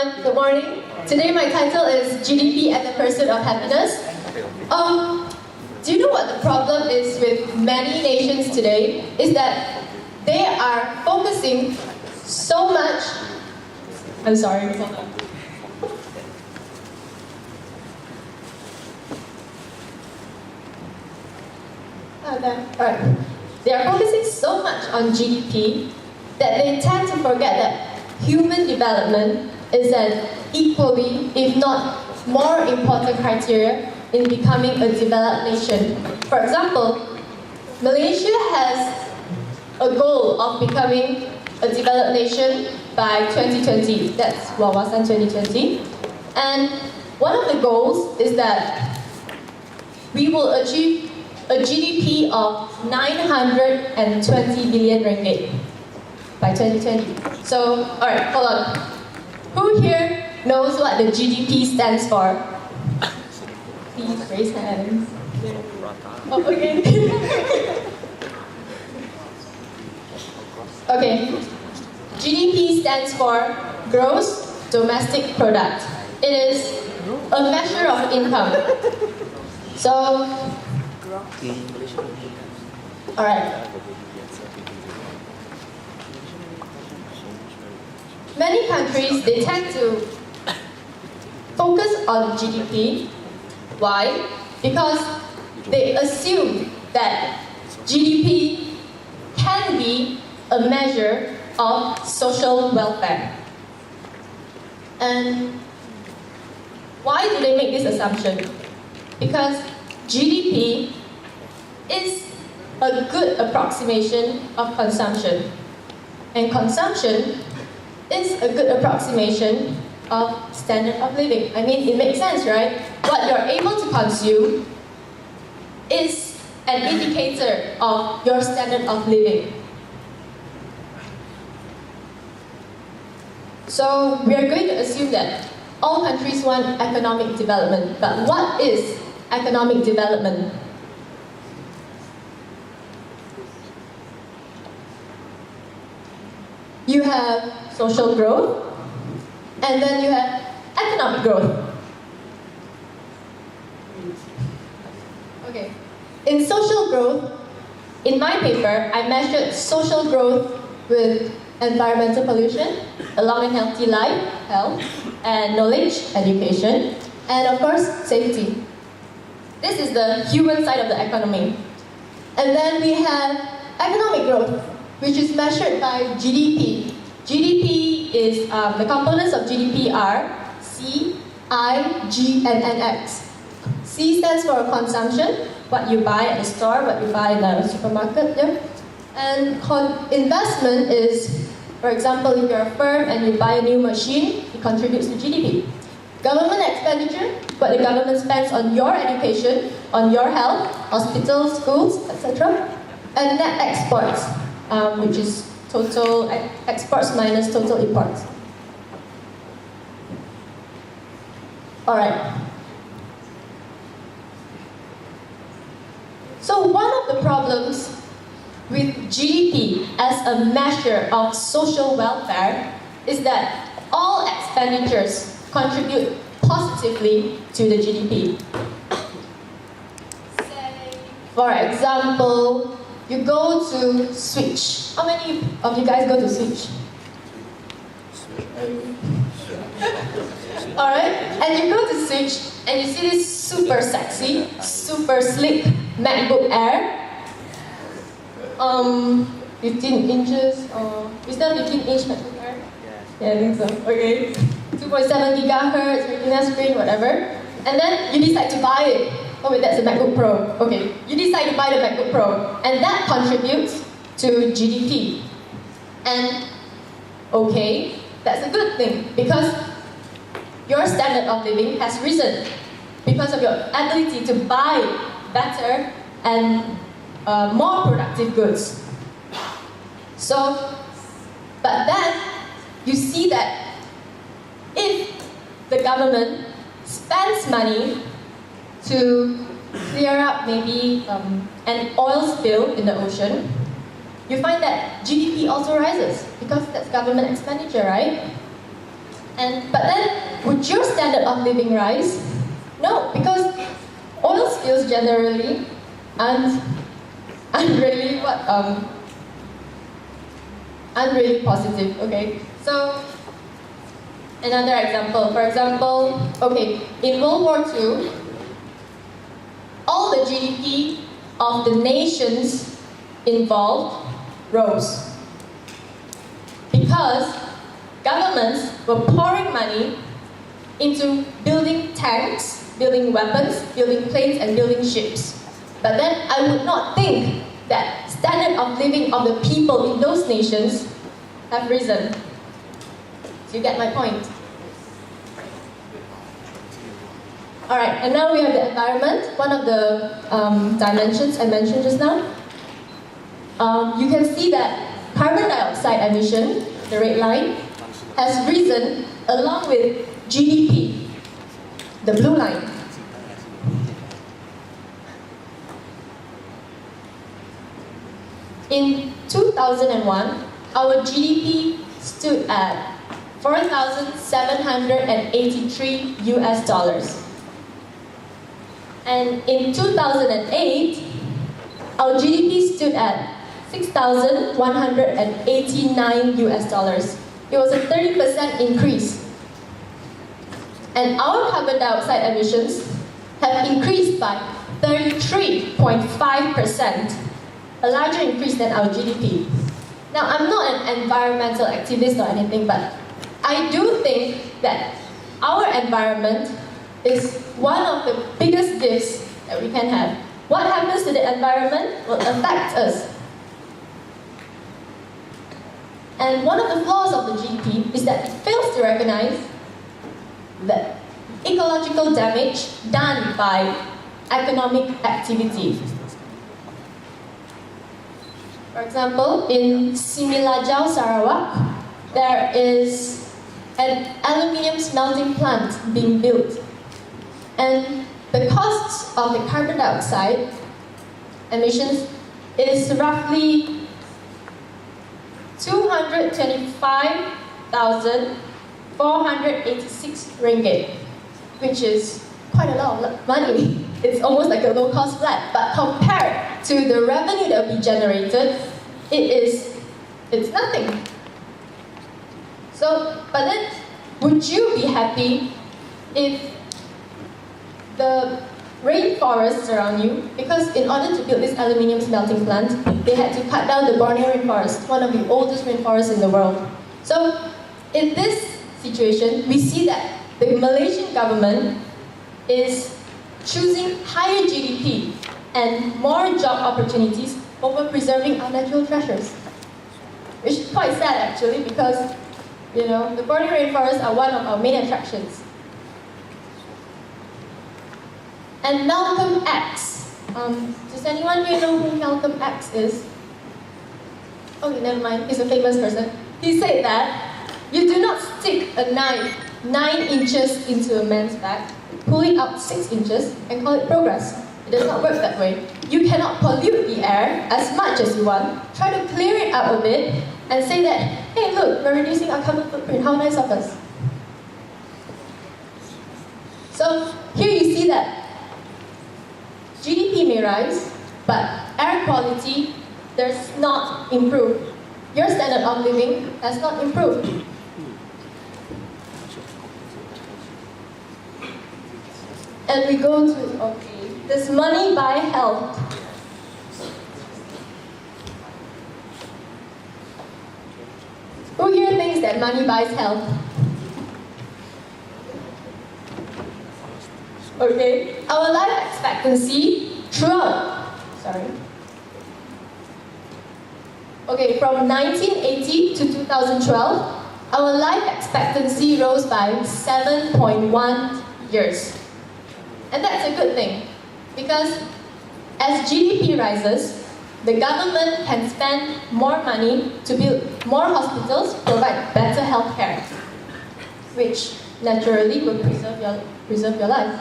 everyone. Good morning. Today my title is GDP and the Pursuit of Happiness. Do you know what the problem is with many nations today? Is that they are focusing so much. I'm sorry, hold on. Alright. They are focusing so much on GDP that they tend to forget that human development is an equally, if not more important criteria in becoming a developed nation. For example, Malaysia has a goal of becoming a developed nation by 2020. That's Wawasan 2020. And one of the goals is that we will achieve a GDP of 920 billion ringgit by 2020. So, alright, hold on. Who here knows what the GDP stands for? Please raise hands. Oh, okay. Okay. GDP stands for Gross Domestic Product. It is a measure of income. So, alright. Many countries, they tend to focus on GDP. Why? Because they assume that GDP can be a measure of social welfare. And why do they make this assumption? Because GDP is a good approximation of consumption. And consumption is a good approximation of standard of living. I mean, it makes sense, right? What you're able to consume is an indicator of your standard of living. So we are going to assume that all countries want economic development. But what is economic development? You have social growth, and then you have economic growth. Okay. In social growth, in my paper, I measured social growth with environmental pollution, a long and healthy life, health, and knowledge, education, and of course, safety. This is the human side of the economy. And then we have economic growth, which is measured by GDP. GDP is, the components of GDP are C, I, G, and NX. C stands for consumption, what you buy at the store, what you buy in the supermarket. Yeah? And investment is, for example, if you're a firm and you buy a new machine, it contributes to GDP. Government expenditure, what the government spends on your education, on your health, hospitals, schools, etc. And net exports, which is total exports minus total imports. Alright. So one of the problems with GDP as a measure of social welfare is that all expenditures contribute positively to the GDP. Say, for example, you go to Switch. How many of you guys go to Switch? Alright, and you go to Switch and you see this super sexy, super sleek MacBook Air. 15 inches, or is that 15-inch MacBook Air? Yeah, I think so. Okay. 2.7 gigahertz, retina screen, whatever. And then you decide to buy it. Oh wait, that's a MacBook Pro. Okay, you decide to buy the MacBook Pro, and that contributes to GDP. And okay, that's a good thing because your standard of living has risen because of your ability to buy better and more productive goods. So, but then you see that if the government spends money to clear up maybe an oil spill in the ocean, you find that GDP also rises because that's government expenditure, right? But then, would your standard of living rise? No, because oil spills generally aren't really aren't really positive. Okay, so another example. For example, okay, in World War II, all the GDP of the nations involved rose because governments were pouring money into building tanks, building weapons, building planes, and building ships. But then I would not think that standard of living of the people in those nations have risen. Do you get my point? Alright, and now we have the environment, one of the dimensions I mentioned just now. You can see that carbon dioxide emission, the red line, has risen along with GDP, the blue line. In 2001, our GDP stood at 4,783 US dollars. And in 2008, our GDP stood at 6,189 US dollars. It was a 30% increase. And our carbon dioxide emissions have increased by 33.5%, a larger increase than our GDP. Now, I'm not an environmental activist or anything, but I do think that our environment is one of the biggest gifts that we can have. What happens to the environment will affect us. And one of the flaws of the GDP is that it fails to recognize the ecological damage done by economic activity. For example, in Similajau, Sarawak, there is an aluminium smelting plant being built. And the costs of the carbon dioxide emissions is roughly 225,486 ringgit, which is quite a lot of money. It's almost like a low-cost flat, but compared to the revenue that will be generated, it's nothing. So, but then, would you be happy if the rainforests around you, because in order to build this aluminium smelting plant, they had to cut down the Borneo rainforest, one of the oldest rainforests in the world. So, in this situation, we see that the Malaysian government is choosing higher GDP and more job opportunities over preserving our natural treasures. Which is quite sad actually, because the Borneo rainforests are one of our main attractions. And Malcolm X. Does anyone here know who Malcolm X is? Okay, never mind, he's a famous person. He said that you do not stick a knife 9 inches into a man's back, pull it up 6 inches, and call it progress. It does not work that way. You cannot pollute the air as much as you want, try to clear it up a bit, and say that, hey look, we're reducing our carbon footprint, how nice of us. So here you see that GDP may rise, but air quality does not improve. Your standard of living has not improved. And we go to, okay, does money buy health? Who here thinks that money buys health? Okay, our life expectancy from 1980 to 2012, our life expectancy rose by 7.1 years. And that's a good thing, because as GDP rises, the government can spend more money to build more hospitals, provide better health care, which naturally will preserve your life.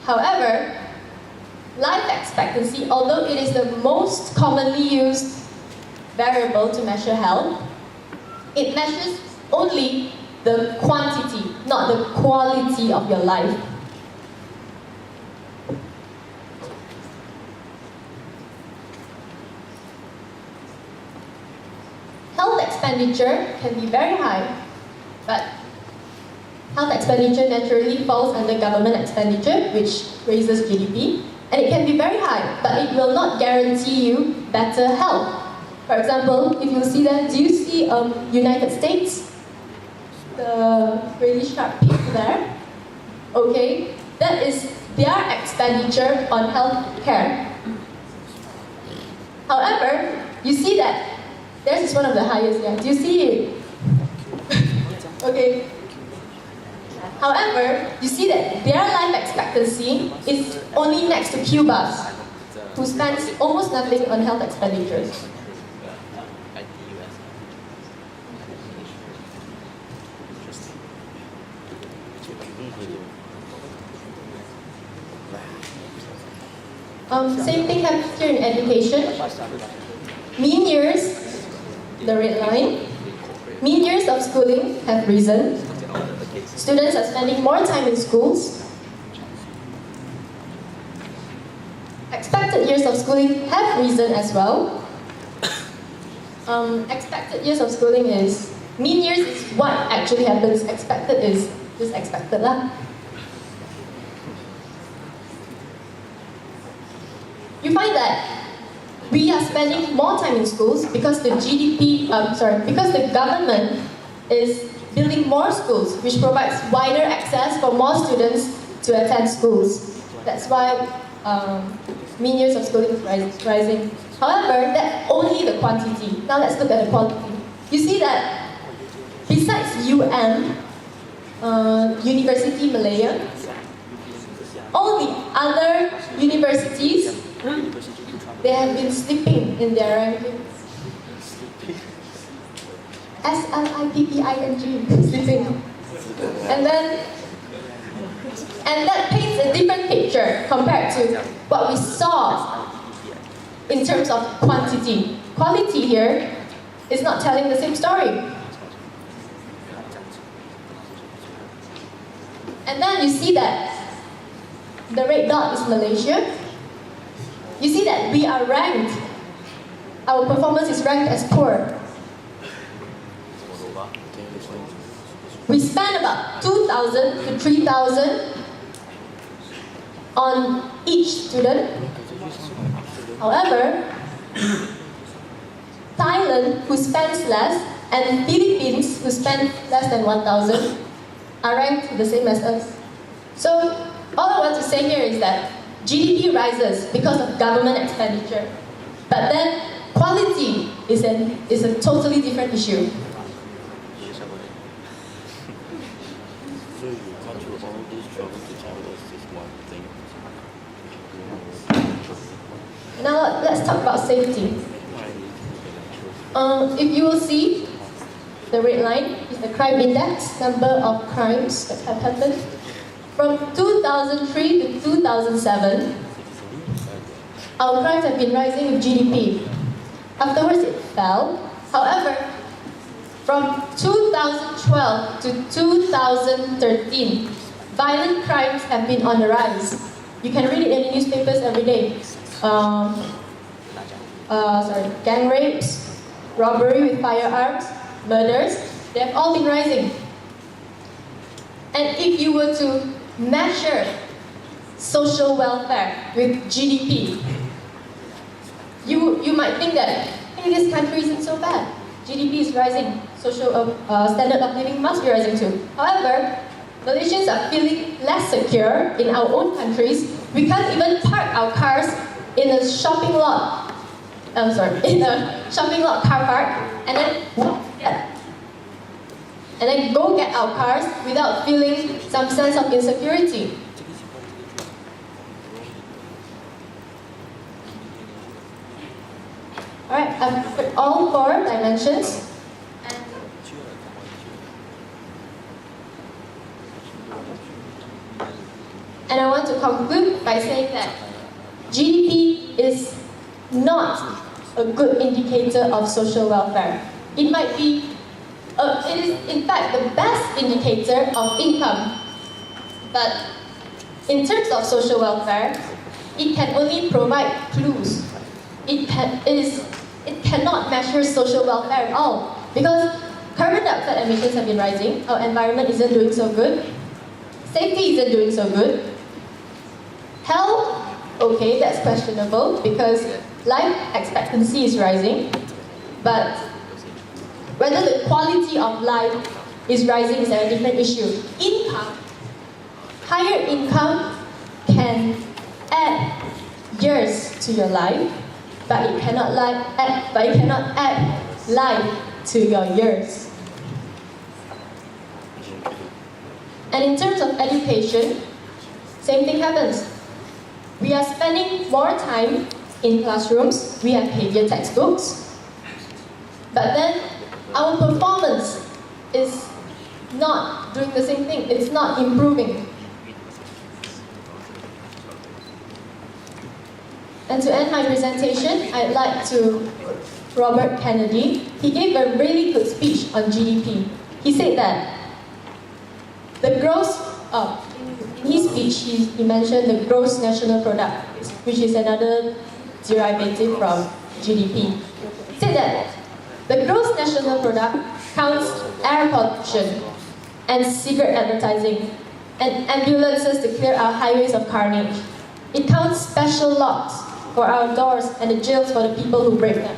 However, life expectancy, although it is the most commonly used variable to measure health, It measures only the quantity, not the quality of your life. Health expenditure can be very high, but health expenditure naturally falls under government expenditure, which raises GDP, and it can be very high, but it will not guarantee you better health. For example, if you see that, do you see United States? The really sharp peak there? Okay, that is their expenditure on health care. However, you see that theirs is one of the highest, yeah. Do you see it? Okay. However, you see that their life expectancy is only next to Cuba's, who spends almost nothing on health expenditures. Same thing happens here in education. Mean years, the red line. Mean years of schooling have risen. Students are spending more time in schools. Expected years of schooling have risen as well. Expected years of schooling is, mean years is what actually happens. Expected is just expected lah. You find that we are spending more time in schools because the because the government is building more schools, which provides wider access for more students to attend schools. That's why mean years of schooling is rising. However, that's only the quantity. Now let's look at the quality. You see that besides University Malaya, all the other universities, they have been slipping in their rankings. SLIPPING, slipping. And that paints a different picture compared to what we saw in terms of quantity. Quality here is not telling the same story. And then you see that the red dot is Malaysia. You see that we are ranked, our performance is ranked as poor. We spend about 2,000 to 3,000 on each student. However, Thailand, who spends less, and Philippines, who spend less than 1,000, are ranked the same as us. So, all I want to say here is that GDP rises because of government expenditure, but then quality is a totally different issue. So you cut through all these trouble to tell us this one thing. Now let's talk about safety. If you will see, the red line is the crime index, number of crimes that have happened. From 2003 to 2007, our crimes have been rising with GDP. Afterwards, it fell. However, from 2012 to 2013, violent crimes have been on the rise. You can read it in the newspapers every day. Gang rapes, robbery with firearms, murders, they have all been rising. And if you were to measure social welfare with GDP, you might think that, hey, this country isn't so bad. GDP is rising, social standard of living must be rising too. However, Malaysians are feeling less secure in our own countries. We can't even park our cars in a shopping lot. In a shopping lot car park, and then go get our cars without feeling some sense of insecurity. Alright, I've put all 4 dimensions. And I want to conclude by saying that GDP is not a good indicator of social welfare. It might be It is in fact the best indicator of income. But in terms of social welfare, it can only provide clues. It cannot measure social welfare at all, because carbon dioxide emissions have been rising, our environment isn't doing so good, safety isn't doing so good. Health, okay, that's questionable because life expectancy is rising, but whether the quality of life is rising is a different issue. Income, higher income can add years to your life, but it cannot add life to your years. And in terms of education, same thing happens. We are spending more time in classrooms, we have heavier textbooks, but then our performance is not doing the same thing, it's not improving. And to end my presentation, I'd like to Robert Kennedy. He gave a really good speech on GDP. He said that the gross, in his speech, he mentioned the gross national product, which is another derivative from GDP. He said that the gross national product counts air pollution and cigarette advertising and ambulances to clear our highways of carnage. It counts special locks for our doors and the jails for the people who break them.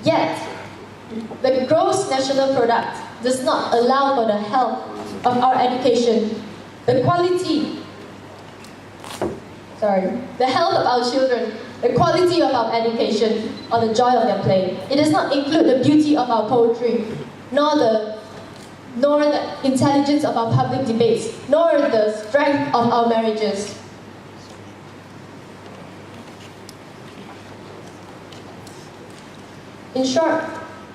Yet, the gross national product does not allow for the health of our education, the health of our children, the quality of our education, or the joy of their play. It does not include the beauty of our poetry, nor the intelligence of our public debates, nor the strength of our marriages. In short,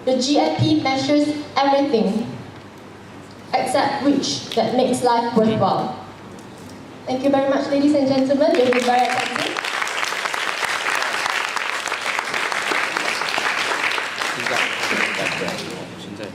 the GNP measures everything except which that makes life worthwhile. Thank you very much, ladies and gentlemen. You've been very attentive. 现在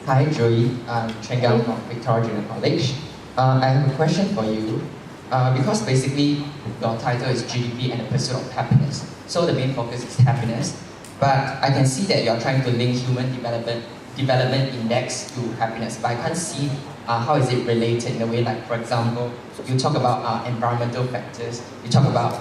Hi Joey, I'm Chen Gang from Victoria Junior College. I have a question for you. Because basically your title is GDP and the pursuit of happiness. So the main focus is happiness. But I can see that you're trying to link human development index to happiness. But I can't see how is it related in a way, like for example, you talk about environmental factors, you talk about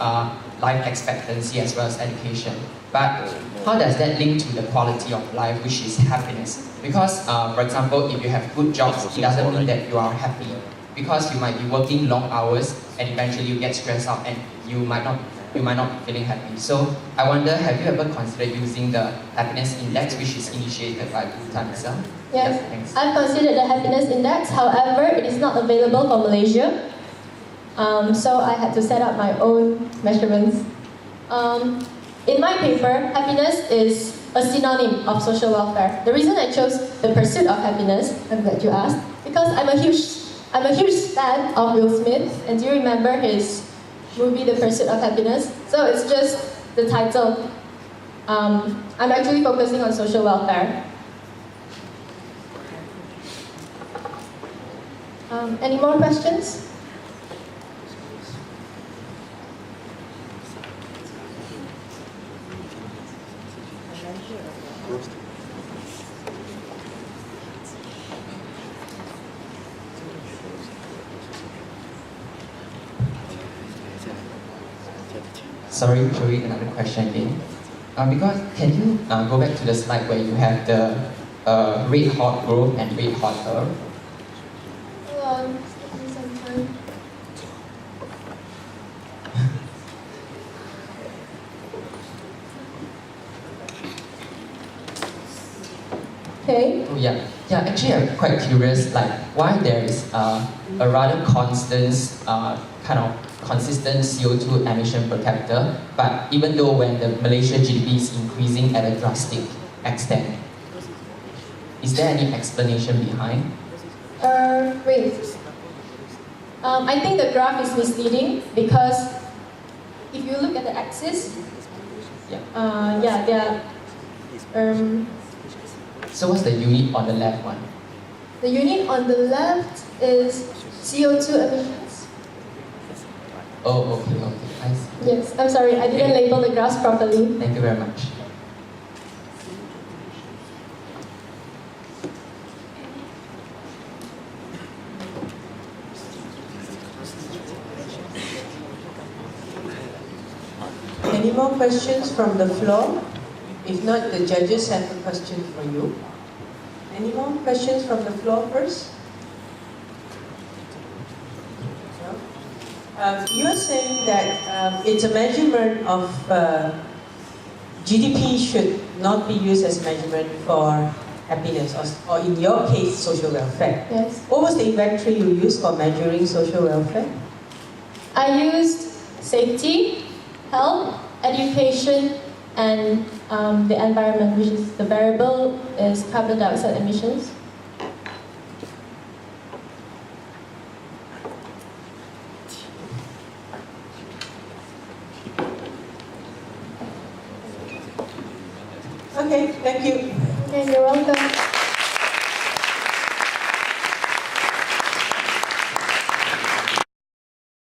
life expectancy as well as education. But how does that link to the quality of life, which is happiness? Because, for example, if you have good jobs, it doesn't mean that you are happy. Because you might be working long hours and eventually you get stressed out and you might not be feeling happy. So I wonder, have you ever considered using the happiness index, which is initiated by Bhutan itself? Yes, thanks. I've considered the happiness index. However, it is not available for Malaysia. So I had to set up my own measurements. In my paper, happiness is a synonym of social welfare. The reason I chose the pursuit of happiness, I'm glad you asked, because I'm a huge fan of Will Smith, and do you remember his movie The Pursuit of Happiness? So it's just the title. I'm actually focusing on social welfare. Any more questions? Sorry, Joey, another question again. Because can you go back to the slide where you have the red hot growth and red hot herb? Hold on, give me some time. Okay. Oh yeah. Yeah, actually I'm quite curious, like why there is a rather consistent CO2 emission per capita, but even though when the Malaysia GDP is increasing at a drastic extent, Is there any explanation behind? Wait. I think the graph is misleading because if you look at the axis, there are, So what's the unit on the left one? the unit on the left is CO2 emissions. Oh, okay, I see. Yes, I'm sorry, I didn't label the graphs properly. Thank you very much. Any more questions from the floor? If not, the judges have a question for you. Any more questions from the floor first? No? You are saying that it's a measurement of GDP should not be used as measurement for happiness, or in your case, social welfare. Yes. What was the inventory you used for measuring social welfare? I used safety, health, education, and the environment, which is the variable is carbon dioxide emissions. Okay, thank you. Okay, you're welcome.